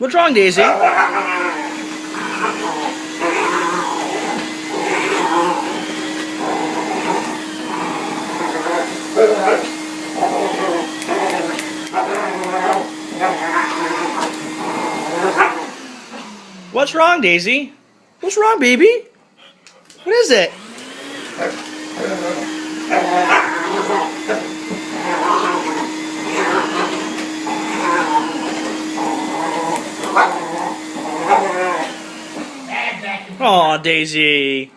What's wrong, Daisy? What's wrong, Daisy? What's wrong, baby? What is it? Aw, Daisy.